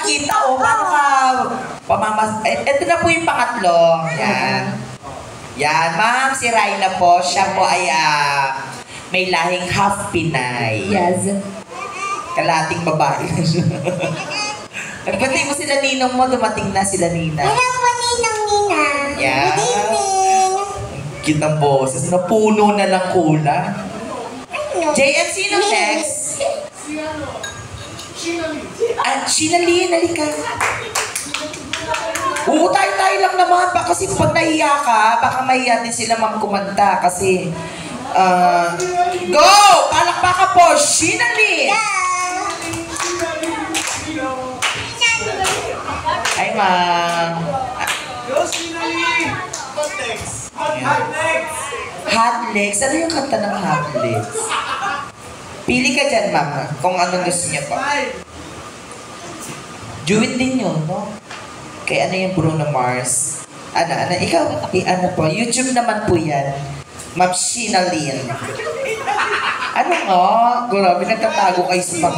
kita, o. Paano ka pamamas... Ito na po yung pangatlo. Yan. Yan, ma'am, si Raina po. Siya po ay may lahing half Pinay. Yes. Kalating babae na siya. Pati mo sila ninong mo, dumating na sila Nina. Hello po, Ninong Nina. Yeah. Good evening. Kitang boses, napuno na lang kulang. JM, sino next? Shinalyn, halika. Oo, tayo lang naman. Kasi pag nahiya ka, baka mahiya din sila ma'am kumanta. Kasi, go! Palakpakan po, Shinalyn! Hi, ma'am. Go, Shinalyn! Hot legs! Hot legs! Hot legs? Ano yung kanta ng hot legs? Pili ka dyan, ma'am, kung anong gusto niya pa. Duet din yun, no? Kaya ano yung Bruno Mars? Ano, ikaw, ano po, YouTube naman po yan. Ma'am Shinalyn. Ano nga? Grabe, nagtatago kayo sa pang...